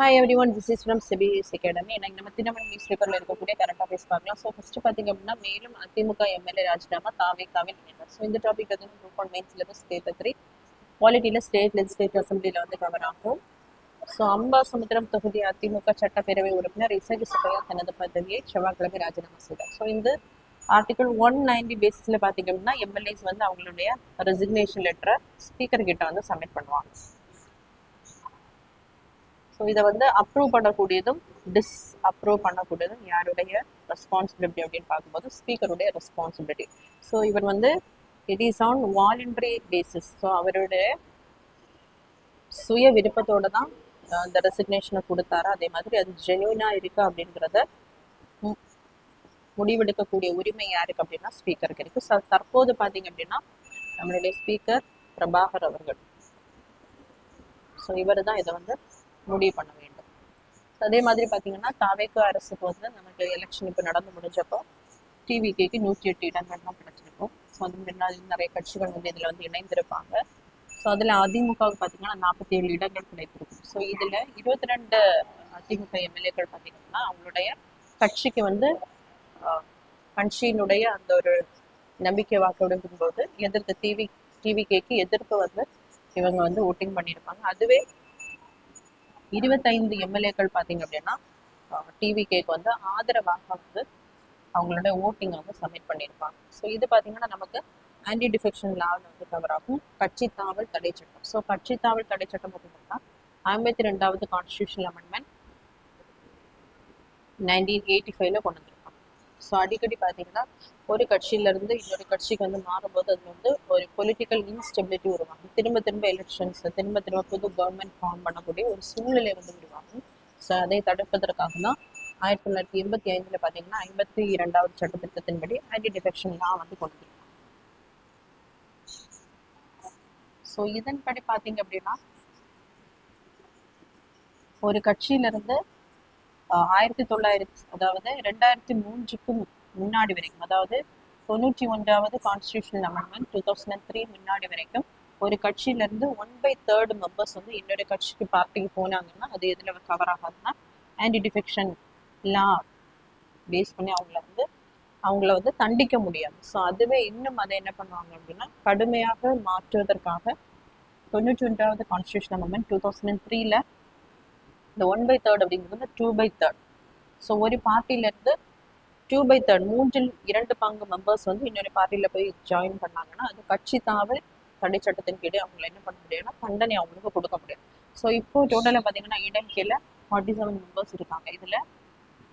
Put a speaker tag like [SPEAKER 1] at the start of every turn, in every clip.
[SPEAKER 1] Hi everyone, this is from CBS academy. எனக்கு நம்ம Dinamani news பேப்பரில் இருக்கக்கூடிய கரண்ட் அஃபேர்ஸ் பார்க்கலாம். ஸோ ஃபஸ்ட்டு பார்த்தீங்க அப்படின்னா, மேலும் அதிமுக எம்எல்ஏ ராஜினாமா தாவேக்காவில் இணைந்தார். ஸோ இந்த டாபிக் வந்து group one main syllabus paper 3 பாலிட்டியில் ஸ்டேட் லெஜிஸ்லேட்டிவ் அசம்பிளியில் வந்து கவர் ஆகும். ஸோ அம்பாசமுத்திரம் தொகுதி அதிமுக சட்டப்பேரவை உறுப்பினர் இசகி சுப்பையா தனது பதவியை செவ்வாய்க்கிழமை ராஜினாமா செய்தார். ஸோ இந்த ஆர்டிகல் 190 பேசிஸில் பார்த்தீங்க அப்படின்னா எம்எல்ஏஸ் வந்து அவங்களுடைய ரெசிக்னேஷன் லெட்டரை ஸ்பீக்கர் கிட்ட வந்து சப்மிட் பண்ணுவாங்க. ஸோ இதை வந்து அப்ரூவ் பண்ணக்கூடியதும் அப்ரூவ் பண்ணக்கூடியதும் யாருடைய ரெஸ்பான்சிபிலிட்டி அப்படின்னு பார்க்கும்போது ஸ்பீக்கருடைய ரெஸ்பான்சிபிலிட்டி. ஸோ இவர் வந்து it is on voluntary basis. So அவருடைய சுய விருப்பத்தோட தான் அந்த ரெசிக்னேஷனை கொடுத்தாரு. அதே மாதிரி அது ஜென்யூனாக இருக்கா அப்படிங்கிறத முடிவெடுக்கக்கூடிய உரிமை யாருக்கு அப்படின்னா ஸ்பீக்கருக்கு இருக்கு. ஸோ தற்போது பார்த்தீங்க அப்படின்னா நம்மளுடைய ஸ்பீக்கர் பிரபாகர் அவர்கள். ஸோ இவர் தான் இதை வந்து முடிவு பண்ண வேண்டும். அதே மாதிரி பார்த்தீங்கன்னா தாவேக்கு அரசுக்கு வந்து நமக்கு எலெக்ஷன் இப்போ நடந்து முடிஞ்சப்போ டிவிகேக்கு 108 இடங்கள்லாம் கிடைச்சிருக்கும். ஸோ அது முன்னாடி நிறைய கட்சிகள் வந்து இதில் வந்து இணைந்திருப்பாங்க. ஸோ அதில் அதிமுகவுக்கு பார்த்தீங்கன்னா 47 இடங்கள் கிடைத்திருக்கும். ஸோ இதில் 22 அதிமுக எம்எல்ஏக்கள் பார்த்தீங்கன்னா அவங்களுடைய கட்சிக்கு வந்து கட்சியினுடைய அந்த ஒரு நம்பிக்கை வாக்கெடுக்கும் போது எதிர்த்து டிவிகேக்கு எதிர்ப்பு வந்து இவங்க வந்து ஓட்டிங் பண்ணியிருப்பாங்க. அதுவே 25 எம்எல்ஏக்கள் பார்த்தீங்க அப்படின்னா டிவிகேக்கு வந்து ஆதரவாக வந்து அவங்களோட ஓட்டிங் வந்து சப்மிட் பண்ணியிருப்பாங்க. ஸோ இது பார்த்தீங்கன்னா நமக்கு ஆன்டி டிஃபெக்ஷன் லாவில் வந்து கவர் ஆகும். கட்சி தாவல் தடை சட்டம். ஸோ கட்சி தாவல் தடை சட்டம் பார்த்தீங்கன்னா 52வது கான்ஸ்டியூஷனல் அமெண்ட்மெண்ட் 1985 கொண்டு வந்திருக்காங்க. ஸோ அடிக்கடி பார்த்தீங்கன்னா ஒரு கட்சியிலேருந்து இன்னொரு கட்சிக்கு வந்து மாறும்போது அது வந்து ஒரு பொலிட்டிக்கல் இன்ஸ்டெபிலிட்டி உருவாகும். திரும்ப எலெக்ஷன்ஸ் திரும்ப புது கவர்மெண்ட் ஃபார்ம் பண்ணக்கூடிய ஒரு சூழ்நிலை வந்து உருவாகும். ஸோ அதை தடுப்பதற்காக தான் 1985 பார்த்தீங்கன்னா 52வது சட்டத்திட்டத்தின்படி ஆன்டி டிஃபெக்ஷன் லா வந்து கொண்டு வந்திருக்காங்க. ஸோ இதன்படி பார்த்தீங்க அப்படின்னா ஒரு கட்சியிலிருந்து 1900 அதாவது 2003க்கு முன்னாடி வரைக்கும், அதாவது 91வது கான்ஸ்டியூஷனல் அமெண்ட்மெண்ட் 2003 முன்னாடி வரைக்கும் ஒரு கட்சியிலேருந்து 1/3 மெம்பர்ஸ் வந்து இன்னொரு கட்சிக்கு பார்ட்டிக்கு போனாங்கன்னா அது எதில் கவர் ஆகாதுன்னா ஆன்டி டிஃபெக்ஷன் லா பேஸ் பண்ணி அவங்கள வந்து தண்டிக்க முடியாது. ஸோ அதுவே இன்னும் அதை என்ன பண்ணுவாங்க அப்படின்னா கடுமையாக மாற்றுவதற்காக 91வது கான்ஸ்டியூஷனல் அமெண்ட்மெண்ட் 2003ல் இந்த 1/3 அப்படிங்கிறது 2/3. ஸோ ஒரு பார்ட்டிலேருந்து 2/3 மூன்றில் 2 பங்கு மெம்பர்ஸ் வந்து இன்னொரு பார்ட்டியில் போய் ஜாயின் பண்ணாங்கன்னா அது கட்சி தாவல் தடை சட்டத்தின் கீழே அவங்களை என்ன பண்ண முடியும்னா தண்டனை அவங்களுக்கு கொடுக்க முடியும். ஸோ இப்போ டோட்டலாக பார்த்தீங்கன்னா இடம் கீழே 47 மெம்பர்ஸ் இருக்காங்க. இதில்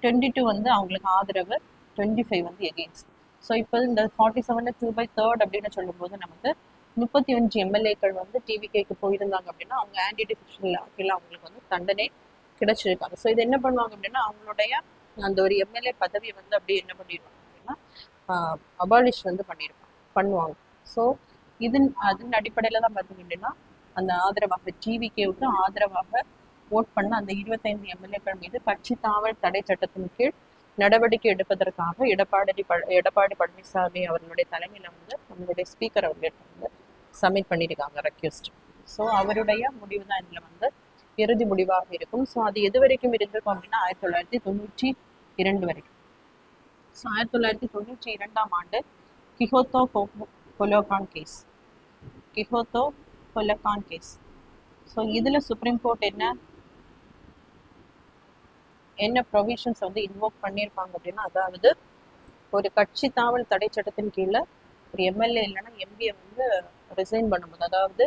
[SPEAKER 1] 22 வந்து அவங்களுக்கு ஆதரவு, 25 வந்து எகெயின்ஸ்ட். ஸோ இப்போ இந்த 47 2/3 அப்படின்னு சொல்லும்போது நமக்கு 35 எம்எல்ஏக்கள் வந்து டிவிகேக்கு போயிருந்தாங்க அப்படின்னா அவங்க ஆன்டி டிஃபெக்ஷன் லாக்கில் அவங்களுக்கு வந்து தண்டனை கிடைச்சிருக்காங்க. ஸோ இது என்ன பண்ணுவாங்க அப்படின்னா அவங்களுடைய அந்த ஒரு எம்எல்ஏ பதவியை வந்து அப்படியே என்ன பண்ணிடுவாங்க அப்படின்னா அபாலிஷ் வந்து பண்ணுவாங்க. ஸோ அதன் அடிப்படையில் தான் பார்த்தீங்க அப்படின்னா அந்த ஆதரவாக டிவிகேவுக்கு ஆதரவாக ஓட் பண்ண அந்த 25 எம்எல்ஏக்கள் மீது கட்சி தாவல் தடை சட்டத்தின் கீழ் நடவடிக்கை எடுப்பதற்காக எடப்பாடி பழனிசாமி அவர்களுடைய தலைமையில் வந்து நம்மளுடைய ஸ்பீக்கர் அவர்கள் வந்து சப்மிட் பண்ணியிருக்காங்க ரெக்வெஸ்ட். ஸோ அவருடைய முடிவு தான் இதில் வந்து இறுதி முடிவாக இருக்கும். ஸோ அது எது வரைக்கும் இருந்திருக்கும் அப்படின்னா 1992 வரைக்கும். ஸோ 1992ஆம் ஆண்டு கிஹோத்தோ கொலோகான் கேஸ். ஸோ இதில் சுப்ரீம் கோர்ட் என்ன ப்ரொவிஷன்ஸ் வந்து இன்வோக் பண்ணியிருப்பாங்க அப்படின்னா அதாவது ஒரு கட்சி தாவல் தடை சட்டத்தின் கீழே ஒரு எம்எல்ஏ இல்லைன்னா எம்பியை வந்து ரிசைன் பண்ணும்போது, அதாவது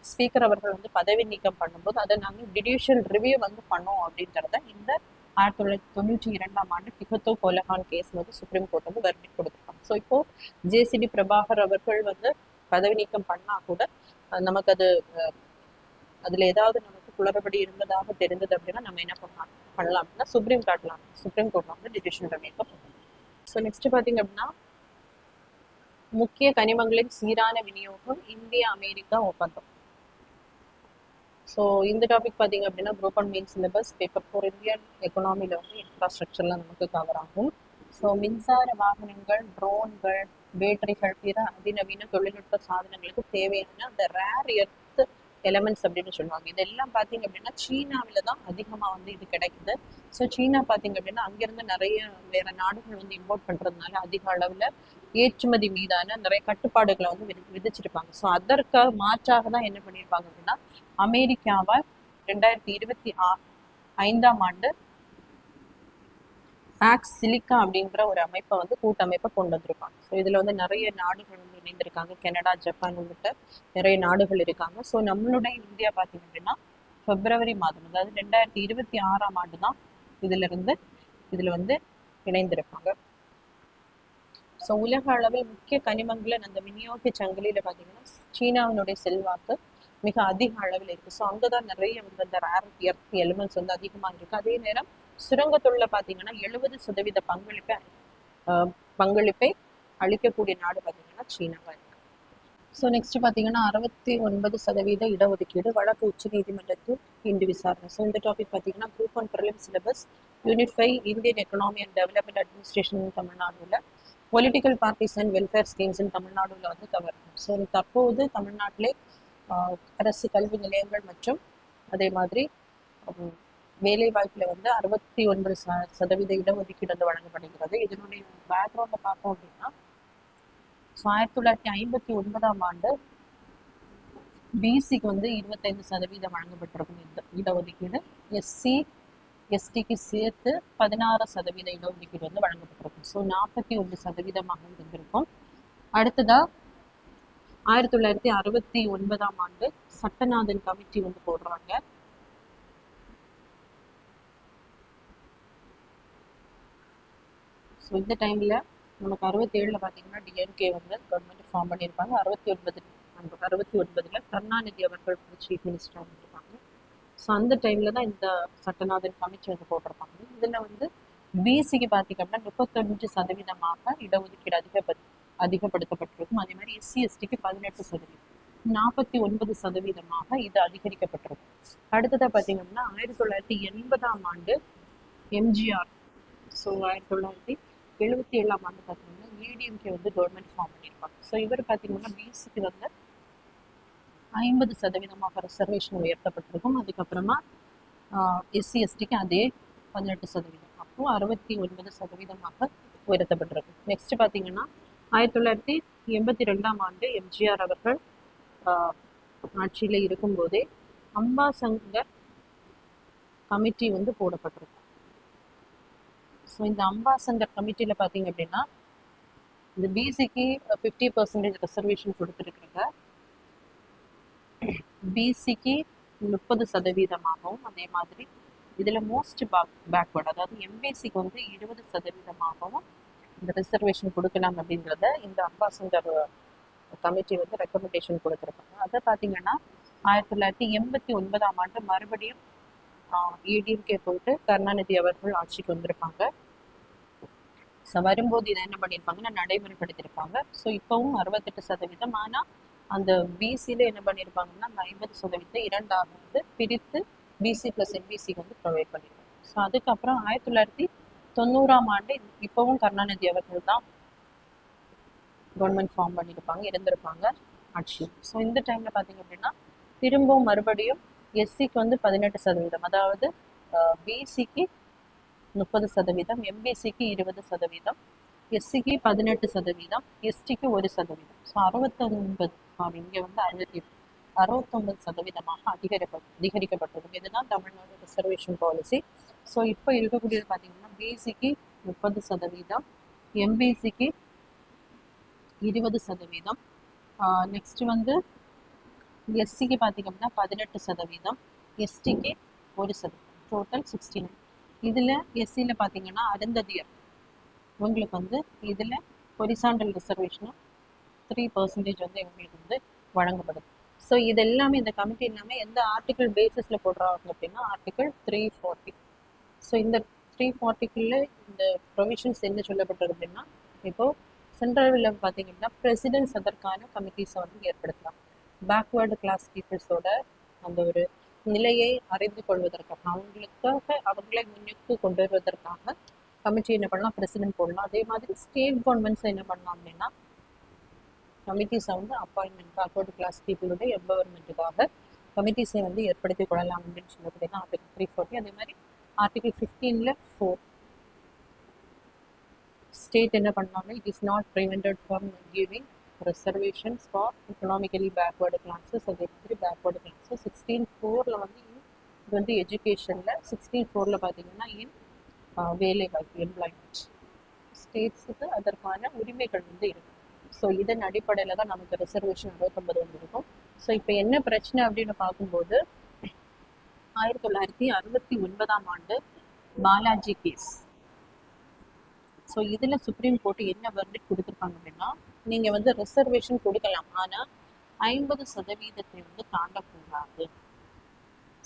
[SPEAKER 1] ஸ்பீக்கர் அவர்கள் வந்து பதவி நீக்கம் பண்ணும்போது அதை நாங்கள் ஜுடிஷியல் ரிவ்யூ வந்து பண்ணோம் அப்படின்றத இந்த 1992ஆம் ஆண்டு கிஹோத்தோ கொலகான் கேஸ் வந்து சுப்ரீம் கோர்ட் வந்து வெர்டிக்ட் கொடுத்துருக்காங்க. ஸோ இப்போ ஜேசிடி பிரபாகர் அவர்கள் வந்து பதவி நீக்கம் பண்ணால் கூட நமக்கு அதில் ஏதாவது நமக்கு குளறுபடி இருந்ததாக தெரிந்தது அப்படின்னா நம்ம என்ன பண்ணலாம் அப்படின்னா சுப்ரீம் கோர்ட்ல வந்து ஜுடிஷியல் ரிவ்யூ பண்ணலாம். ஸோ நெக்ஸ்ட் பார்த்தீங்க அப்படின்னா முக்கிய கனிமங்களின் சீரான விநியோகம் இந்தியா அமெரிக்கா ஒப்பந்தம். ஸோ இந்த டாபிக் பார்த்தீங்க அப்படின்னா group one main syllabus paper 4 Indian எக்கனாமியில் வந்து இன்ஃப்ராஸ்ட்ரக்சர்லாம் நமக்கு கவர் ஆகும். ஸோ மின்சார வாகனங்கள், ட்ரோன்கள், பேட்டரிகள், பிற அதிநவீன தொழில்நுட்ப சாதனங்களுக்கு தேவையான அந்த ரேர் எர்த் எலமெண்ட்ஸ் அப்படின்னு சொல்லுவாங்க. இதெல்லாம் பார்த்தீங்க அப்படின்னா சீனாவில் தான் அதிகமாக வந்து இது கிடைக்குது. ஸோ சீனா பார்த்தீங்க அப்படின்னா அங்கேருந்து நிறைய வேற நாடுகள் வந்து இம்போர்ட் பண்ணுறதுனால அதிக அளவில் ஏற்றுமதி மீதான நிறைய கட்டுப்பாடுகளை வந்து விதிச்சிருப்பாங்க. ஸோ அதற்கு மாற்றாக தான் என்ன பண்ணியிருப்பாங்க அப்படின்னா அமெரிக்காவால் 2025ஆம் ஆண்டு பேக்ஸ் சிலிக்கா அப்படிங்கிற ஒரு அமைப்பை வந்து கூட்டமைப்பை கொண்டு வந்திருக்காங்க. ஸோ இதில் வந்து நிறைய நாடுகள் வந்து இணைந்திருக்காங்க. கனடா, ஜப்பான் உள்ளிட்ட நிறைய நாடுகள் இருக்காங்க. ஸோ நம்மளுடைய இந்தியா பார்த்தீங்க அப்படின்னா பிப்ரவரி மாதம், அதாவது 2026ஆம் ஆண்டு தான் இதில் வந்து இணைந்திருக்காங்க. ஸோ உலக அளவில் முக்கிய கனிமங்களின் அந்த விநியோக சங்கிலியில் பார்த்தீங்கன்னா சீனாவினுடைய செல்வாக்கு மிக அதிக அளவில் இருக்குது. ஸோ அங்கே தான் நிறைய வந்து அந்த ரேர் எர்த் எலிமெண்ட்ஸ் வந்து அதிகமாக இருக்குது. அதே நேரம் சுரங்கத்தொழில பார்த்தீங்கன்னா 70% பங்களிப்பை அளிக்கக்கூடிய நாடு பார்த்தீங்கன்னா சீனாவாக இருக்கு. ஸோ நெக்ஸ்ட் பார்த்தீங்கன்னா 69% இடஒதுக்கீடு வழக்கு உச்ச நீதிமன்றத்தில் இன்று விசாரணை. ஸோ இந்த டாபிக் பார்த்தீங்கன்னா group 1 prelim syllabus unit 5 Indian economy and development administration தமிழ்நாடுல political parties and welfare schemes தமிழ்நாடுல வந்து கவர். ஸோ தற்போது தமிழ்நாட்டிலே அரசு கல்வி நிலையங்கள் மற்றும் அதே மாதிரி வேலை வாய்ப்புல வந்து 69% இடஒதுக்கீடு வந்து வழங்கப்படுகிறது. இதனுடைய பேக்ரவுண்ட பார்த்தோம் அப்படின்னா 1959ஆம் ஆண்டு பிசிக்கு வந்து 25% வழங்கப்பட்டிருக்கும் இந்த இடஒதுக்கீடு. எஸ்சி எஸ்டிக்கு சேர்த்து 16% இடஒதுக்கீடு வந்து வழங்கப்பட்டிருக்கும். ஸோ 41% இருந்திருக்கும். அடுத்ததா 1969ஆம் ஆண்டு சட்டநாதன் கமிட்டி வந்து போடுறாங்க. ஸோ இந்த டைம்ல நமக்கு 67ல பார்த்தீங்கன்னா டிஎம்கே வந்து கவர்மெண்ட் ஃபார்ம் பண்ணியிருப்பாங்க. 69ல கருணாநிதி அவர்கள் சீஃப் மினிஸ்டராக இருந்திருப்பாங்க. ஸோ அந்த டைம்ல தான் இந்த சட்டநாதன் கமிட்டி வந்து போட்டிருப்பாங்க. இதில் வந்து பிசிக்கு பார்த்தீங்கன்னா 35% இடஒதுக்கீடு அதிகப்படுத்தப்பட்டிருக்கும். அதே மாதிரி எஸ்சி எஸ்டிக்கு 18%, 49% இது அதிகரிக்கப்பட்டிருக்கும். அடுத்ததாக பார்த்தீங்கன்னா 1980ஆம் ஆண்டு எம்ஜிஆர், ஸோ 1977ஆம் ஆண்டு பார்த்தீங்கன்னா ஏடிஎம்கே வந்து கவர்மெண்ட் ஃபார்ம் பண்ணியிருப்பாங்க. ஸோ இவர் பார்த்தீங்கன்னா பிசிக்கு வந்து 50% ரிசர்வேஷன் உயர்த்தப்பட்டிருக்கும். அதுக்கப்புறமா எஸ்சி எஸ்டிக்கு அதே 18%, அப்போ 69% உயர்த்தப்பட்டிருக்கும். நெக்ஸ்ட் பார்த்தீங்கன்னா 1982ஆம் ஆண்டு எம்ஜிஆர் அவர்கள் ஆட்சியில் இருக்கும்போதே அம்பாசங்கர் கமிட்டி வந்து போடப்பட்டிருக்கும். ஸோ இந்த அம்பாசங்கர் கமிட்டியில் பார்த்தீங்க அப்படின்னா இந்த பிசிக்கு 50% ரிசர்வேஷன் கொடுத்துருக்குறாங்க. பிசிக்கு 30%, அதே மாதிரி இதில் மோஸ்ட் பேக்வர்ட் அதாவது எம்பிசிக்கு வந்து 20% இந்த ரிசர்வேஷன் கொடுக்கலாம் அப்படிங்கிறத இந்த அம்பாசங்கர் கமிட்டி வந்து ரெக்கமெண்டேஷன் கொடுத்துருக்காங்க. அதை பார்த்தீங்கன்னா 1989ஆம் ஆண்டு மறுபடியும் ஏடிஎம்கே போயிட்டு கருணாநிதி அவர்கள் ஆட்சிக்கு வந்திருப்பாங்க. ஸோ வரும்போது இதை என்ன பண்ணியிருப்பாங்கன்னா நடைமுறைப்படுத்தியிருப்பாங்க. ஸோ இப்போவும் 68%, ஆனால் அந்த பிசியில் என்ன பண்ணியிருப்பாங்கன்னா அந்த 50% இரண்டாக வந்து பிரித்து பிசி ப்ளஸ் எம்பிசிக்கு வந்து ப்ரொவைட் பண்ணியிருப்பாங்க. ஸோ அதுக்கப்புறம் 1990ஆம் ஆண்டு இப்போவும் கருணாநிதி அவர்கள் தான் கவர்மெண்ட் ஃபார்ம் பண்ணியிருப்பாங்க, இருந்திருப்பாங்க ஆட்சி. ஸோ இந்த டைமில் பார்த்தீங்க அப்படின்னா திரும்பவும் மறுபடியும் எஸ்சிக்கு வந்து 18%, அதாவது பிசிக்கு 30%, எம்பிசிக்கு 20%, எஸ்சிக்கு 18%, எஸ்டிக்கு 1%. ஸோ 69 இங்கே வந்து 69% அதிகரிக்கப்பட்டிருக்கும். இதுதான் தமிழ்நாடு ரிசர்வேஷன் பாலிசி. ஸோ இப்போ இருக்கக்கூடியது பார்த்தீங்கன்னா பிசிக்கு 30%, எம்பிசிக்கு 20%, நெக்ஸ்ட் வந்து எஸ்சிக்கு பார்த்தீங்க அப்படின்னா 18%, எஸ்டிக்கு 1%, டோட்டல் 69. இதில் எஸ்சியில் பார்த்தீங்கன்னா அருந்ததியர் உங்களுக்கு வந்து இதில் ஹொரிசாண்டல் ரிசர்வேஷனும் 3% வந்து எங்களுக்கு வந்து வழங்கப்படுது. ஸோ இது எல்லாமே இந்த கமிட்டி எல்லாமே எந்த ஆர்டிகிள் பேசிஸில் போடுறாங்க அப்படின்னா ஆர்டிகிள் 340. ஸோ இந்த 340க்குள்ள இந்த ப்ரொவிஷன்ஸ் என்ன சொல்லப்பட்டது அப்படின்னா இப்போது சென்ட்ரலில் பார்த்தீங்க அப்படின்னா பிரசிடென்ட்ஸ் அதற்கான கமிட்டிஸை வந்து ஏற்படுத்தலாம். பேக்வேர்டு கிளாஸ் பீப்புள்ஸோட அந்த ஒரு நிலையை அறிந்து கொள்வதற்காக அவங்களை முன்னுக்கு கொண்டு வருவதற்காக கமிட்டி என்ன பண்ணலாம், பிரசிடென்ட் போடலாம். அதே மாதிரி ஸ்டேட் கவர்மெண்ட்ஸ் என்ன பண்ணலாம் அப்படின்னா கமிட்டிஸை வந்து அப்பாயின்மெண்ட் பேக்வேர்டு கிளாஸ் பீப்புளுடைய எம்பவர்மெண்ட்டுக்காக கமிட்டிஸை வந்து ஏற்படுத்திக் கொள்ளலாம் அப்படின்னு சொல்லக்கூடியது ஆர்டிகல் 340. அதே மாதிரி ஆர்டிகல் 15ல 4 ஸ்டேட் என்ன பண்ணாங்க, it is not prevented from giving reservations for economically backward classes. அதே மாதிரி பேக்வேர்டு கிளாஸஸ் 16(4)ல் வந்து இது வந்து எஜுகேஷனில், 16(4)ல் பார்த்தீங்கன்னா இன் வேலை வாய்ப்பு எம்ப்ளாய்மெண்ட் ஸ்டேட்ஸுக்கு அதற்கான உரிமைகள் வந்து இருக்கு. ஸோ இதன் அடிப்படையில் தான் நமக்கு ரிசர்வேஷன் 69 வந்துருக்கும். ஸோ இப்போ என்ன பிரச்சனை அப்படின்னு பார்க்கும்போது 1969 பாலாஜி கேஸ். ஸோ இதில் சுப்ரீம் கோர்ட் என்ன வெர்டிக்ட் கொடுத்துருப்பாங்க அப்படின்னா, நீங்கள் வந்து ரிசர்வேஷன் கொடுக்கலாம், ஆனால் 50% வந்து தாண்டக்கூடாது.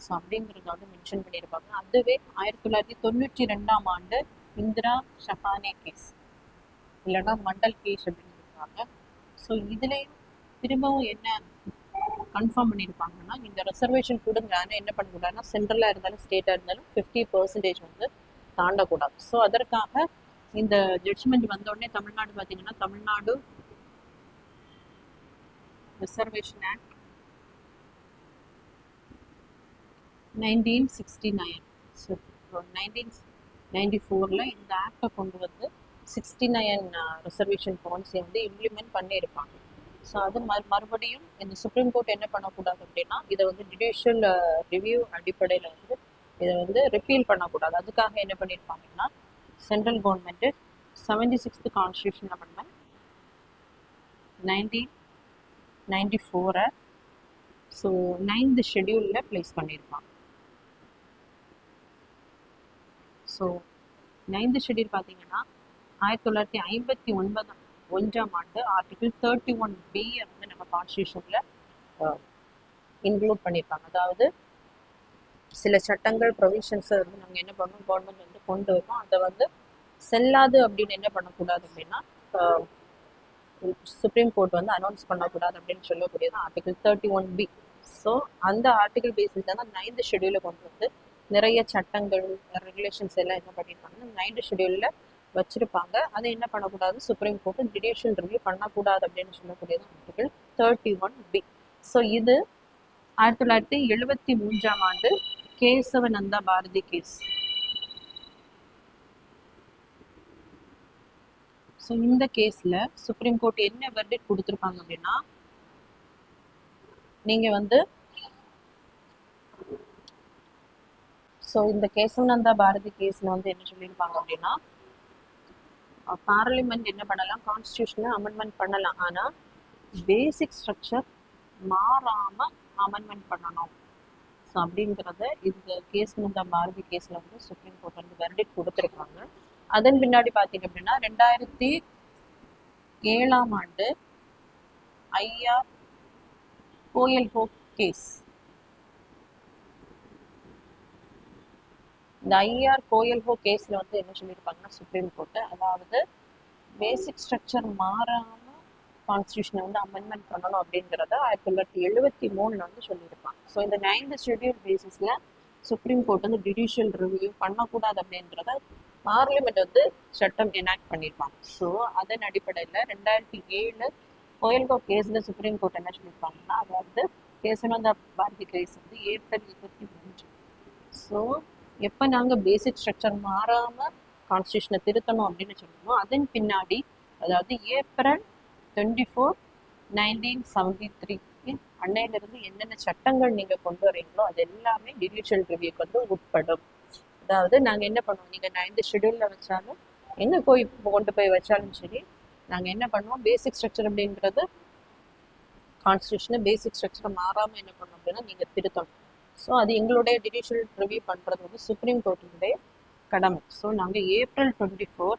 [SPEAKER 1] ஸோ அப்படிங்கிறத வந்து மென்ஷன் பண்ணியிருப்பாங்க. அதுவே 1992 இந்திரா ஷஹானே கேஸ் இல்லைன்னா மண்டல் கேஸ் அப்படின்னு சொல்லுவாங்க. ஸோ இதுலேயும் திரும்பவும் என்ன கன்ஃபார்ம் பண்ணியிருப்பாங்கன்னா, இந்த ரிசர்வேஷன் கொடுங்க, ஆனால் என்ன பண்ணக்கூடாதுன்னா சென்ட்ரலாக இருந்தாலும் ஸ்டேட்டாக இருந்தாலும் 50% வந்து தாண்டக்கூடாது. ஸோ அதற்காக இந்த ஜட்ஜ்மெண்ட் வந்தோடனே தமிழ்நாடு பார்த்தீங்கன்னா, தமிழ்நாடு ரிசர்வேஷன் ஆக்ட் 1969, ஸோ 1994ல் இந்த ஆக்டை கொண்டு வந்து 69 ரிசர்வேஷன் பாலிசியை வந்து இம்ப்ளிமெண்ட் பண்ணியிருப்பாங்க. ஸோ அது மறுபடியும் இந்த சுப்ரீம் கோர்ட் என்ன பண்ணக்கூடாது அப்படின்னா, இதை வந்து ஜுடிஷியல் ரிவ்யூ அடிப்படையில் வந்து இதை வந்து ரிப்பீல் பண்ணக்கூடாது. அதுக்காக என்ன பண்ணியிருப்பாங்கன்னா, central government 76th constitution amendment 1994 so 9th ஷெடியூலில் பிளேஸ் பண்ணியிருப்பாங்க. ஸோ 9th ஷெடியூல் பார்த்தீங்கன்னா 1951 ஆர்டிகிள் 31B வந்து நம்ம கான்ஸ்டியூஷனில் இன்க்ளூட் பண்ணியிருப்பாங்க. அதாவது சில சட்டங்கள் ப்ரொவிஷன்ஸை வந்து நாங்கள் என்ன பண்ணோம், கவர்மெண்ட் வந்து கொண்டு வரோம், அதை வந்து செல்லாது அப்படின்னு என்ன பண்ணக்கூடாது அப்படின்னா சுப்ரீம் கோர்ட் வந்து அனௌன்ஸ் பண்ணக்கூடாது அப்படின்னு சொல்லக்கூடியது ஆர்டிகிள் 31B. ஸோ அந்த ஆர்டிகிள் பேசிஸ் தான் 9th ஷெடியூலில் கொண்டு வந்து நிறைய சட்டங்கள் ரெகுலேஷன்ஸ் எல்லாம் என்ன பண்ணியிருப்பாங்கன்னா 9th ஷெடியூலில் வச்சிருப்பாங்க. அதை என்ன பண்ணக்கூடாது, சுப்ரீம் கோர்ட் ஜுடிஷியல் ரிவ்யூ பண்ணக்கூடாது அப்படின்னு சொல்லக்கூடியது ஆர்டிகிள் 31B. ஸோ இது 1973 கேசவநந்தா பாரதி கேஸ். ஸோ இந்த கேஸில் சுப்ரீம் கோர்ட் என்ன வெர்டிக்ட் கொடுத்துருப்பாங்க அப்படின்னா, நீங்கள் வந்து ஸோ இந்த கேசவநந்தா பாரதி கேஸில் வந்து என்ன சொல்லியிருப்பாங்க அப்படின்னா, பார்லிமெண்ட் என்ன பண்ணலாம், கான்ஸ்டியூஷனை அமெண்ட்மெண்ட் பண்ணலாம், ஆனால் பேசிக் ஸ்ட்ரக்சர் மாறாமல் அமெண்ட்மெண்ட் பண்ணணும். ஸோ அப்படிங்கிறத இந்த கேசவநந்தா பாரதி கேஸில் வந்து சுப்ரீம் கோர்ட் வந்து வெர்டிக்ட் கொடுத்துருக்காங்க. அதன் பின்னாடி பார்த்தீங்க அப்படின்னா 2007 ஐஆர் கோயல்ஹோ கேஸ். இந்த ஐஆர் கோயல்ஹோ கேஸில் வந்து என்ன சொல்லியிருப்பாங்கன்னா சுப்ரீம் கோர்ட்டு, அதாவது பேசிக் ஸ்ட்ரக்சர் மாறாமல் கான்ஸ்டியூஷனை வந்து அமெண்ட்மெண்ட் பண்ணணும் அப்படிங்கிறத 1973 வந்து சொல்லியிருப்பாங்க. ஸோ இந்த 9th ஷெடியூல் பேசிஸில் சுப்ரீம் கோர்ட் வந்து ஜுடிஷியல் ரிவ்யூ பண்ணக்கூடாது அப்படின்றத பார்லிமெண்ட் வந்து சட்டம் எனாக்ட் பண்ணியிருப்பாங்க. ஸோ அதன் அடிப்படையில் 2007 கோயல்ஹோ கேஸில் சுப்ரீம் கோர்ட் என்ன சொல்லியிருப்பாங்கன்னா, அதாவது கேசவநந்தா பாரதி கேஸ் வந்து ஏப்ரல் 23. ஸோ எப்போ நாங்கள் பேசிக் ஸ்ட்ரக்சர் மாறாமல் கான்ஸ்டியூஷனை திருத்தணும் அப்படின்னு சொல்லுவோம், அதன் பின்னாடி அதாவது ஏப்ரல் 24, 1973 அன்னையிலிருந்து என்னென்ன சட்டங்கள் நீங்கள் கொண்டு வரீங்களோ அது எல்லாமே ஜுடிஷியல் ரிவ்யூக்கு வந்து உட்படும். அதாவது நாங்கள் என்ன பண்ணுவோம், நீங்கள் 9th ஷெடியூலில் வச்சாலும் என்ன கொண்டு போய் வச்சாலும் சரி, நாங்கள் என்ன பண்ணுவோம், பேசிக் ஸ்ட்ரக்சர் அப்படிங்கிறது கான்ஸ்டியூஷனை பேசிக் ஸ்ட்ரக்சரை மாறாமல் என்ன பண்ணோம் அப்படின்னா நீங்கள் திருத்தணும். ஸோ அது எங்களுடைய ஜுடிஷியல் ரிவ்யூ பண்ணுறது வந்து சுப்ரீம் கோர்ட்டினுடைய கடமை. ஸோ நாங்கள் ஏப்ரல் 24,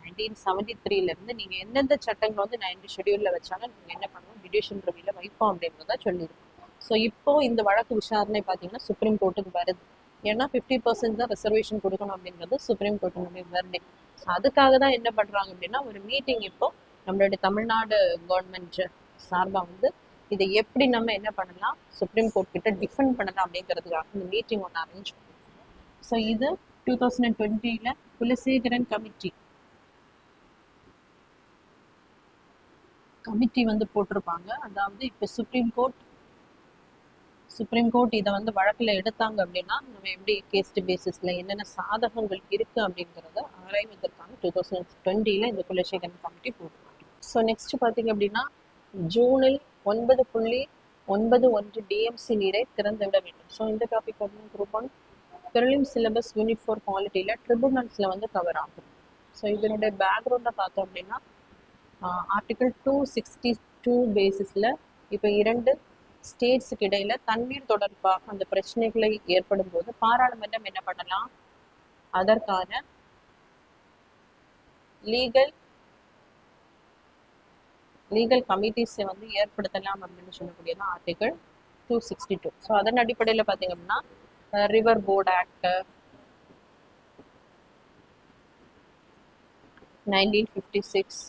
[SPEAKER 1] 1973 நீங்கள் எந்தெந்த சட்டங்கள் வந்து 9th ஷெடியூலில் வச்சாலும் நீங்கள் என்ன பண்ணுவோம், ஜுடிஷியல் ரிவ்யூவில் வைப்போம் அப்படின்றத சொல்லியிருக்கோம். ஸோ இப்போ இந்த வழக்கு விசாரணை பார்த்தீங்கன்னா சுப்ரீம் கோர்ட்டுக்கு வருது. ஏன்னா 50% தான் ரிசர்வேஷன் கொடுக்கணும் அப்படிங்கிறது சுப்ரீம் கோர்ட்டினுடைய வெர்டிக்ட். ஸோ அதுக்காக தான் என்ன பண்ணுறாங்க அப்படின்னா ஒரு மீட்டிங் இப்போ நம்மளுடைய தமிழ்நாடு கவர்மெண்ட் சார்பாக வந்து இதை எப்படி நம்ம என்ன பண்ணலாம், சுப்ரீம் கோர்ட் கிட்ட டிஃபெண்ட் பண்ணலாம் அப்படிங்கிறதுக்காக இந்த மீட்டிங் ஒன்று அரேஞ்ச் பண்ணியிருக்காங்க. ஸோ இது 2020 குலசேகரன் கமிட்டி வந்து போட்டிருப்பாங்க. அதாவது இப்போ சுப்ரீம் கோர்ட் சுப்ரீம் கோர்ட் இதை வந்து வழக்கில் எடுத்தாங்க அப்படின்னா நம்ம எப்படி கேஸ்ட் பேசிஸில் என்னென்ன சாதகங்கள் இருக்குது அப்படிங்கிறத ஆராய்வதற்கான 2020 இந்த குலசேகரன் கமிட்டி போடுவாங்க. ஸோ நெக்ஸ்ட் பார்த்தீங்க அப்படின்னா ஜூனில் 9.91 டிஎம்சி நீரை திறந்து விட வேண்டும். ஸோ இந்த டாபிக் பார்த்தீங்கன்னா குரூப் 1 ப்ரிலிம் சிலபஸ் யூனிட் 4 குவாலிட்டியில் ட்ரிபுனல்ஸில் வந்து கவர் ஆகும். ஸோ இதனுடைய பேக்ரவுண்டை பார்த்தோம் அப்படின்னா ஆர்டிகிள் 262 பேசிஸில் இப்போ 2 ஸ்டேட்ஸுக்கு இடையில தண்ணீர் தொடர்பாக அந்த பிரச்சனைகளை ஏற்படும் போது பாராளுமன்றம் என்ன பண்ணலாம், அதற்கான லீகல் கமிட்டிஸை வந்து ஏற்படுத்தலாம் அப்படின்னு சொல்லக்கூடியதான் ஆர்டிகிள் 262. ஸோ அதன் அடிப்படையில் பார்த்தீங்க அப்படின்னா ரிவர் போர்டு ஆக்ட் 1956,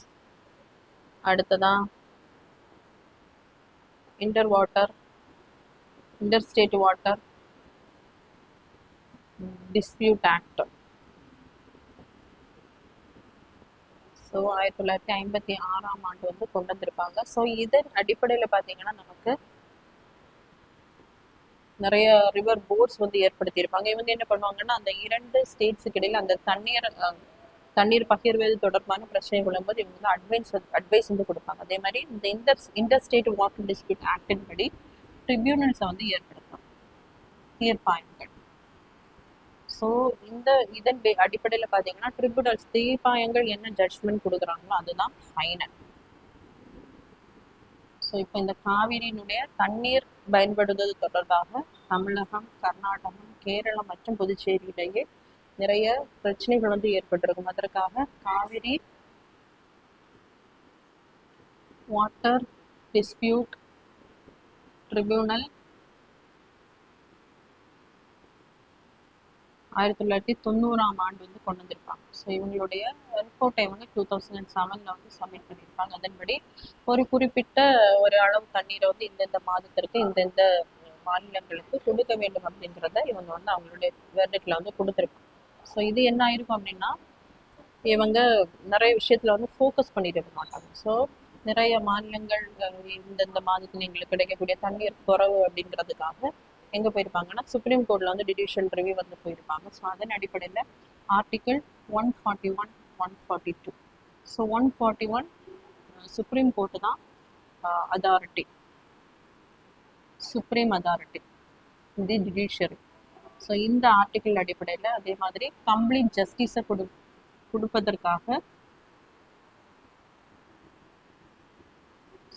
[SPEAKER 1] அடுத்ததான் interstate water dispute act. So 1956 ஆண்டு வந்து கொண்டு வந்திருப்பாங்க. ஸோ இதன் அடிப்படையில் பார்த்தீங்கன்னா நமக்கு நிறைய ரிவர் போர்ட்ஸ் வந்து ஏற்படுத்தியிருப்பாங்க. இவங்க என்ன பண்ணுவாங்கன்னா அந்த 2 ஸ்டேட்ஸுக்கு இடையில அந்த தண்ணீர் பகிர்வது தொடர்பான பிரச்சனைகள் போது இவங்க வந்து அட்வைஸ் வந்து கொடுப்பாங்க. அதே மாதிரி இந்த இன்டர்ஸ்டேட் வாட்டர் டிஸ்பியூட் ஆக்டின் படி ட்ரிபியூனல்ஸை வந்து ஏற்படுத்தும், தீர்ப்பாயங்கள். ஸோ இதன் அடிப்படையில் பார்த்தீங்கன்னா ட்ரிபியூனல்ஸ் தீர்ப்பாயங்கள் என்ன ஜட்ஜ்மெண்ட் கொடுக்குறாங்களோ அதுதான் ஃபைனல். ஸோ இப்போ இந்த காவிரியினுடைய தண்ணீர் பயன்படுத்துவது தொடர்பாக தமிழகம், கர்நாடகம், கேரளம் மற்றும் புதுச்சேரியிலேயே நிறைய பிரச்சனைகள் வந்து ஏற்பட்டிருக்கும். அதற்காக காவிரி வாட்டர் டிஸ்பியூட் ட்ரிபியூனல் 1990 ஆண்டு வந்து கொண்டு வந்திருப்பாங்க. ஸோ இவங்களுடைய ரிப்போர்ட்டை இவங்க 2007 வந்து சப்மிட் பண்ணியிருப்பாங்க. அதன்படி ஒரு குறிப்பிட்ட ஒரு அளவு தண்ணீரை வந்து இந்தந்த மாதத்திற்கு இந்தந்த மாநிலங்களுக்கு கொடுக்க வேண்டும் அப்படிங்கிறத இவங்க வந்து அவங்களுடைய வெர்டிக்ட்ல வந்து கொடுத்துருப்பாங்க. ஸோ இது என்ன ஆயிருக்கும் அப்படின்னா இவங்க நிறைய விஷயத்துல வந்து ஃபோக்கஸ் பண்ணிட்டு மாட்டாங்க. ஸோ நிறைய மாநிலங்கள் இந்தந்த மாதத்தில் எங்களுக்கு கிடைக்கக்கூடிய தண்ணீர் குறைவு அப்படிங்கிறதுக்காக எங்கே போயிருப்பாங்கன்னா சுப்ரீம் கோர்ட்டில் வந்து ஜுடிஷியல் ரிவ்யூ வந்து போயிருப்பாங்க. ஸோ அதன் அடிப்படையில் ஆர்டிகிள் 141, 142. ஸோ 141 சுப்ரீம் கோர்ட்டு தான் அதாரிட்டி, சுப்ரீம் அதாரிட்டி இது ஜுடிஷியரி. ஸோ இந்த ஆர்டிகிள் அடிப்படையில் அதே மாதிரி கம்ப்ளீட் ஜஸ்டிஸை கொடுப்பதற்காக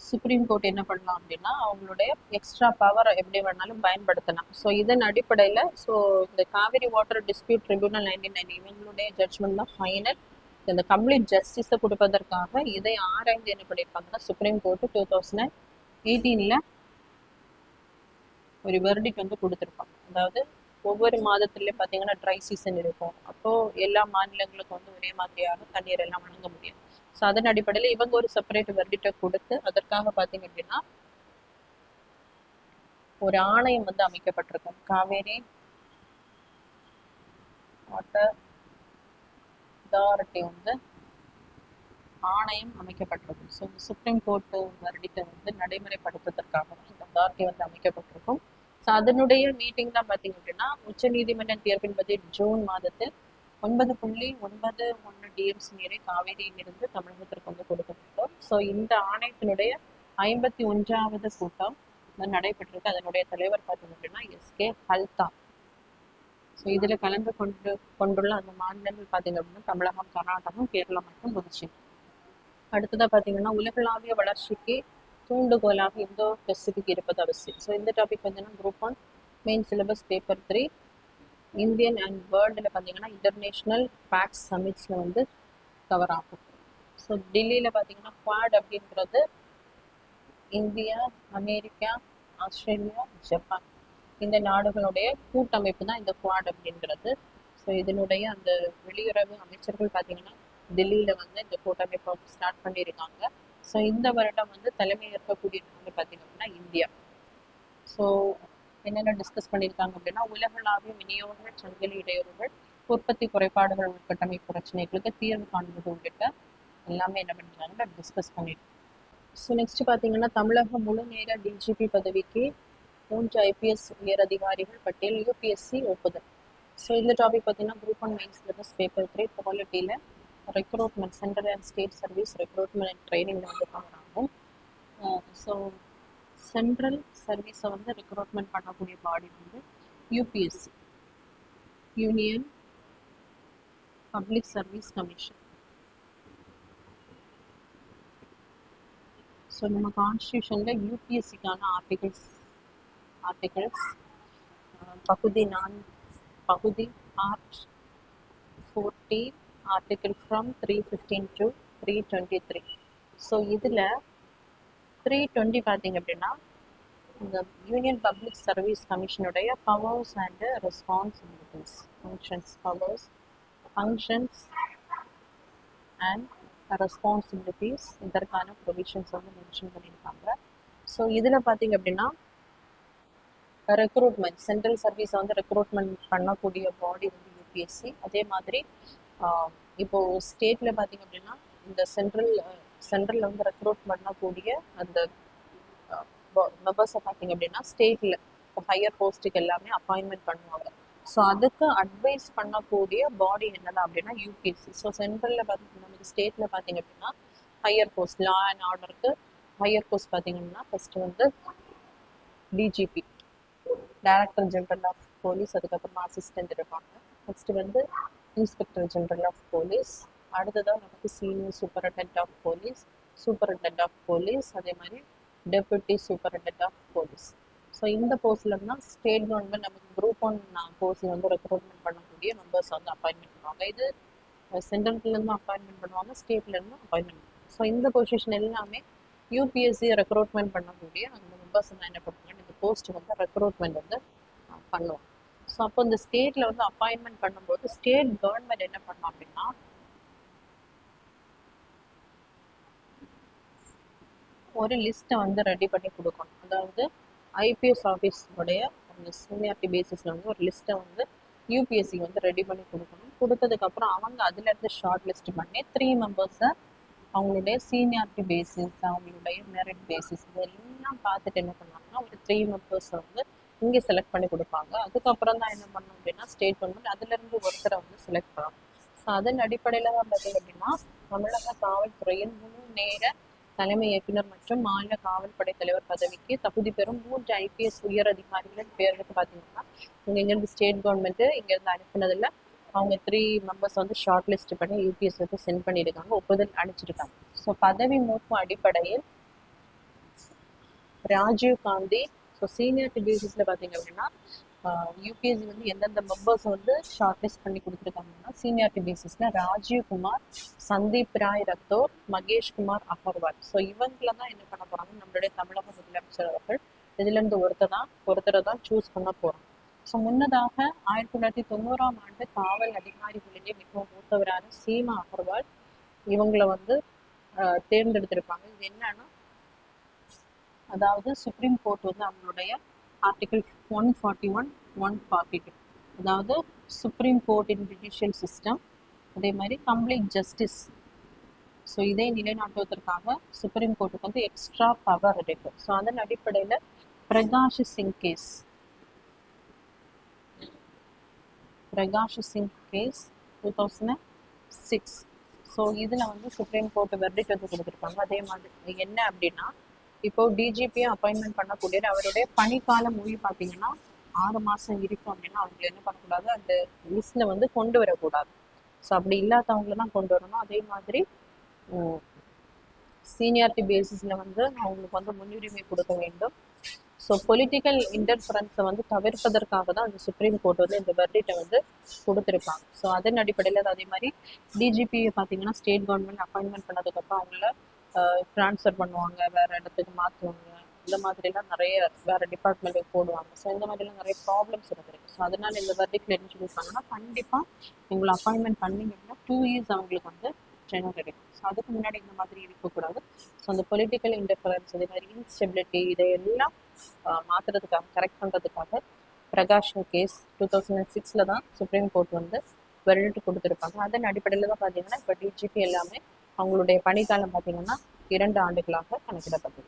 [SPEAKER 1] சுப்ரீம் கோர்ட் என்ன பண்ணலாம் அப்படின்னா அவங்களுடைய எக்ஸ்ட்ரா பவர் எப்படி வேணாலும் பயன்படுத்தலாம். ஸோ இதன் அடிப்படையில் ஸோ இந்த காவிரி வாட்டர் டிஸ்பியூட் ட்ரிபியூனல் 1990 இவங்களுடைய ஜட்ஜ்மெண்ட் தான் ஃபைனல். இந்த கம்ப்ளீட் ஜஸ்டிஸை கொடுப்பதற்காக இதை ஆராய்ந்து என்ன பண்ணியிருப்பாங்கன்னா சுப்ரீம் கோர்ட்டு 2018 ஒரு வெர்டிக்ட் வந்து கொடுத்துருப்பாங்க. அதாவது ஒவ்வொரு மாதத்துலேயும் பார்த்தீங்கன்னா ட்ரை சீசன் இருக்கும். அப்போது எல்லா மாநிலங்களுக்கும் வந்து ஒரே மாதிரியாக தண்ணீர் எல்லாம் வழங்க முடியும். ஸோ அதன் அடிப்படையில் இவங்க ஒரு செப்பரேட் வெர்டிக்டை கொடுத்து அதற்காக பார்த்தீங்க அப்படின்னா ஒரு ஆணையம் வந்து அமைக்கப்பட்டிருக்கும். காவேரி வாட்டர் அதாரிட்டி வந்து ஆணையம் அமைக்கப்பட்டிருக்கும். ஸோ இந்த சுப்ரீம் கோர்ட்டு வெர்டிக்டை வந்து நடைமுறைப்படுத்துவதற்காக இந்த அதாரிட்டி வந்து அமைக்கப்பட்டிருக்கும். ஸோ அதனுடைய மீட்டிங் தான் பார்த்தீங்க அப்படின்னா உச்ச நீதிமன்ற தீர்ப்பின்படி ஜூன் மாதத்தில் 9.91 டிஎம்சி நீரை காவேரியிலிருந்து தமிழகத்திற்கு வந்து கொடுக்கப்பட்டோம். ஸோ இந்த ஆணையத்தினுடைய 51வது கூட்டம் நடைபெற்றிருக்கு. அதனுடைய தலைவர் பார்த்தீங்க அப்படின்னா எஸ்கே ஹல்தா. ஸோ இதில் கலந்து கொண்டுள்ள அந்த மாநிலங்கள் பார்த்தீங்க அப்படின்னா தமிழகம், கர்நாடகம், கேரளம் மற்றும் புதுச்சேரி. அடுத்ததாக பார்த்தீங்கன்னா உலகளாவிய வளர்ச்சிக்கு தூண்டுகோலாக இந்தோ பெசிபிக் இருப்பது அவசியம். ஸோ இந்த டாபிக் பார்த்தீங்கன்னா group 1 main syllabus paper 3 Indian and வேர்ல்டில் பார்த்தீங்கன்னா இன்டர்நேஷ்னல் ஃபேக்ட்ஸ் சமிட்ஸில் வந்து கவர் ஆகும். ஸோ டெல்லியில் பார்த்தீங்கன்னா குவாட் அப்படின்றது இந்தியா, அமெரிக்கா, ஆஸ்திரேலியா, ஜப்பான் இந்த நாடுகளுடைய கூட்டமைப்பு தான் இந்த குவாட் அப்படின்றது. ஸோ இதனுடைய அந்த வெளியுறவு அமைச்சர்கள் பார்த்தீங்கன்னா டெல்லியில் வந்து இந்த கூட்டமைப்பை வந்து ஸ்டார்ட் பண்ணியிருக்காங்க. ஸோ இந்த வருடம் வந்து தலைமை ஏற்கக்கூடிய நாடு பார்த்தீங்க அப்படின்னா இந்தியா. ஸோ என்னென்ன டிஸ்கஸ் பண்ணியிருக்காங்க அப்படின்னா உலகளாவிய விநியோக சங்கிலி இடையூறுகள், உற்பத்தி குறைபாடுகள், உள்கட்டமைப்பு பிரச்சனைகளுக்கு தீர்வு காண்பது உள்ளிட்ட எல்லாமே என்ன பண்ணிருக்காங்க டிஸ்கஸ் பண்ணியிருக்காங்க. ஸோ நெக்ஸ்ட் பார்த்தீங்கன்னா தமிழக முழு நேர டிஜிபி பதவிக்கு 3 ஐபிஎஸ் உயர் அதிகாரிகள் பட்டியல் யூபிஎஸ்சி ஒப்புதல். ஸோ இந்த டாபிக் பார்த்தீங்கன்னா குரூப் 1 மெயின்ஸ் சிலபஸ் பேப்பர் 3 பாலிட்டியில் recruitment central and state service recruitment and ட்ரைனிங்கில் வந்து கவர் ஆகும். ஸோ சென்ட்ரல் சர்வீஸை வந்து ரெக்ரூட்மெண்ட் பண்ணக்கூடிய பாடி வந்து UPSC, union public service commission. So நம்ம கான்ஸ்டியூஷனில் யூபிஎஸ்சிக்கான ஆர்டிகல்ஸ் பகுதி 4 பகுதி Art 40 article from 315 to 323. So இதில் 320 பார்த்தீங்க அப்படின்னா இந்த யூனியன் பப்ளிக் சர்வீஸ் கமிஷனுடைய powers and responsibilities, functions and responsibilities, இதற்கான ப்ரொவிஷன்ஸ் வந்து மென்ஷன் பண்ணியிருக்காங்க. ஸோ இதில் பார்த்தீங்க அப்படின்னா ரெக்ரூட்மெண்ட் சென்ட்ரல் சர்வீஸை வந்து ரெக்ரூட்மெண்ட் பண்ணக்கூடிய பாடி வந்து யூபிஎஸ்சி. அதே மாதிரி இப்போது ஸ்டேட்டில் பார்த்தீங்க அப்படின்னா இந்த சென்ட்ரலில் வந்து ரெக்ரூட் பண்ணக்கூடிய அந்த மெம்பர்ஸை பார்த்தீங்க அப்படின்னா ஸ்டேட்டில் ஹையர் போஸ்ட்டுக்கு எல்லாமே அப்பாயின்மெண்ட் பண்ணுவாங்க. ஸோ அதுக்கு அட்வைஸ் பண்ணக்கூடிய பாடி என்னதான் அப்படின்னா யூபிஎஸ்சி. ஸோ சென்ட்ரலில் பார்த்தீங்கன்னா நமக்கு ஸ்டேட்டில் பார்த்தீங்க அப்படின்னா ஹையர் போஸ்ட், லா அண்ட் ஆர்டருக்கு ஹையர் போஸ்ட் பார்த்தீங்கன்னா ஃபஸ்ட்டு வந்து DGP, director general of police, அதுக்கப்புறமா அசிஸ்டன்ட் இருப்பாங்க. நெக்ஸ்ட் வந்து இன்ஸ்பெக்டர் ஜெனரல் ஆஃப் போலீஸ், அடுத்ததான் நமக்கு senior superintendent of police, superintendent of police, அதே மாதிரி deputy superintendent of police. So இந்த போஸ்ட்ல தான் ஸ்டேட் கவர்மெண்ட் நமக்கு குரூப் 1 போஸ்டிங் வந்து ரெக்ரூட்மெண்ட் பண்ணக்கூடிய மெம்பர்ஸ் வந்து அப்பாயின்மெண்ட் பண்ணுவாங்க. இது சென்ட்ரல்லேருந்து அப்பாயின்மெண்ட் பண்ணுவாங்க, ஸ்டேட்லேருந்து அப்பாயின்மெண்ட் பண்ணுவாங்க. ஸோ இந்த பொசிஷன் எல்லாமே யூபிஎஸ்சி ரெக்ரூட்மெண்ட் பண்ணக்கூடிய அந்த மெம்பர்ஸ் வந்து என்ன பண்ணுவாங்க, இந்த போஸ்ட் வந்து ரெக்ரூட்மெண்ட் வந்து பண்ணுவாங்க. ஸோ அப்போ இந்த ஸ்டேட்டில் வந்து அப்பாயின்மெண்ட் பண்ணும்போது ஸ்டேட் கவர்மெண்ட் என்ன பண்ணோம் அப்படின்னா ஒரு லிஸ்ட்டை வந்து ரெடி பண்ணி கொடுக்கணும். அதாவது ஐபிஎஸ் ஆஃபீஸோடைய அந்த சீனியாரிட்டி பேசிஸில் வந்து ஒரு லிஸ்ட்டை வந்து யூபிஎஸ்சி வந்து ரெடி பண்ணி கொடுக்கணும். கொடுத்ததுக்கப்புறம் அவங்க அதுலேருந்து ஷார்ட் லிஸ்ட் பண்ணி 3 மெம்பர்ஸை அவங்களுடைய சீனியாரிட்டி பேசிஸ், அவங்களுடைய மெரிட் பேசிஸ் இதெல்லாம் பார்த்துட்டு என்ன பண்ணுவாங்கன்னா ஒரு 3 மெம்பர்ஸை வந்து இங்கே செலக்ட் பண்ணி கொடுப்பாங்க. அதுக்கப்புறம் தான் என்ன பண்ணணும் அப்படின்னா ஸ்டேட் கவர்மெண்ட் அதுலேருந்து ஒருத்தரை வந்து செலக்ட் பண்ணணும். ஸோ அதன் அடிப்படையில் தான் பார்த்தீங்க அப்படின்னா தமிழக காவல்துறையின் முழு நேர தலைமை இயக்குனர் மற்றும் மாநில காவல்படை தலைவர் பதவிக்கு தகுதி பெறும் 3 ஐபிஎஸ் உயர் அதிகாரிகளின் பேருக்கு பார்த்தீங்கன்னா இங்கேருந்து ஸ்டேட் கவர்மெண்ட்டு இங்கேருந்து அனுப்பினதில் அவங்க 3 மெம்பர்ஸ் வந்து ஷார்ட் லிஸ்ட் பண்ணி யூபிஎஸ் வந்து சென்ட் பண்ணியிருக்காங்க, ஒப்புதல் அளிச்சிருக்காங்க. ஸோ பதவி மூப்பு அடிப்படையில் ராஜீவ் காந்தி, ஸோ சீனியாரிட்டி பேசிஸில் பார்த்தீங்க அப்படின்னா யூபிஎஸ்சி வந்து எந்தெந்த மெம்பர்ஸ் வந்து ஷார்ட் லிஸ்ட் பண்ணி கொடுத்துருக்காங்கன்னா சீனியாரிட்டி பேசிஸில் ராஜீவ் குமார், சந்தீப் ராய் ரத்தோர், மகேஷ் குமார் அகர்வால். ஸோ இவங்கள தான் என்ன பண்ண போகிறாங்க, நம்மளுடைய தமிழக முதலமைச்சர் அவர்கள் இதுலேருந்து ஒருத்தரை தான் சூஸ் பண்ண போகிறோம். ஸோ முன்னதாக 1990ஆம் ஆண்டு காவல் அதிகாரிகளிலே மிகவும் மூத்தவரான சீமா அகர்வால் இவங்களை வந்து தேர்ந்தெடுத்திருப்பாங்க. இது என்னன்னா அதாவது சுப்ரீம் கோர்ட் வந்து அவங்களுடைய ஆர்டிகல் 141, 142 அதாவது சுப்ரீம் கோர்ட் இன் ஜுடிஷியல் சிஸ்டம், அதே மாதிரி கம்ப்ளீட் ஜஸ்டிஸ். ஸோ இதை நிலைநாட்டுவதற்காக சுப்ரீம் கோர்ட்டுக்கு வந்து எக்ஸ்ட்ரா பவர் இருக்கு. ஸோ அதன் அடிப்படையில் பிரகாஷ் சிங் கேஸ் 2006. ஸோ இதில் வந்து சுப்ரீம் கோர்ட் வெர்டிக்ட் வந்து கொடுத்துருக்காங்க. அதே மாதிரி என்ன அப்படின்னா இப்போ டிஜிபியை அப்பாயின்மெண்ட் பண்ணக்கூடிய அவருடைய பணிக்கால மொழி பார்த்தீங்கன்னா 6 மாதம் இருக்கும் அப்படின்னா அவங்க என்ன பண்ணக்கூடாது, அந்த லிஸ்ட்டில் வந்து கொண்டு வரக்கூடாது. ஸோ அப்படி இல்லாதவங்கள தான் கொண்டு வரணும். அதே மாதிரி சீனியாரிட்டி பேசிஸில் வந்து அவங்களுக்கு வந்து முன்னுரிமை கொடுக்க வேண்டும். ஸோ பொலிட்டிக்கல் இன்டர்ஃபரன்ஸை வந்து தவிர்ப்பதற்காக தான் அந்த சுப்ரீம் கோர்ட் வந்து இந்த வெர்டிக்டை வந்து கொடுத்துருப்பாங்க. ஸோ அதன் அடிப்படையில் அதே மாதிரி டிஜிபியை பார்த்தீங்கன்னா ஸ்டேட் கவர்மெண்ட் அப்பாயின்மெண்ட் பண்ணதுக்கப்புறம் அவங்கள ட்ரான்ஸ்ஃபர் பண்ணுவாங்க, வேறு இடத்துக்கு மாற்றுவாங்க, இந்த மாதிரிலாம் நிறைய வேறு டிபார்ட்மெண்ட்டுக்கு போடுவாங்க. ஸோ இந்த மாதிரிலாம் நிறைய ப்ராப்ளம்ஸ் இருக்குது. ஸோ அதனால் இந்த வெர்டிக்டில் என்ன சொல்லியிருக்காங்கன்னா கண்டிப்பாக இவங்களை அப்பாயின்மெண்ட் பண்ணிங்கன்னா 2 இயர்ஸ் அவங்களுக்கு வந்து டெனர் கிடைக்கும். ஸோ அதுக்கு முன்னாடி இந்த மாதிரி இருக்கக்கூடாது. ஸோ அந்த பொலிட்டிக்கல் இன்டர்ஃபரன்ஸ், இதே மாதிரி இன்ஸ்டெபிலிட்டி இதையெல்லாம் மாற்றுறதுக்காக, கரெக்ட் பண்ணுறதுக்காக பிரகாஷ் கேஸ் 2006 தான் சுப்ரீம் கோர்ட் வந்து வெர்டிக்ட் கொடுத்துருப்பாங்க. அதன் அடிப்படையில் தான் பார்த்தீங்கன்னா இப்போ டிஜிபி எல்லாமே அவங்களுடைய பணிக்காலம் பார்த்தீங்கன்னா 2 ஆண்டுகளாக கணக்கிடப்பட்டது.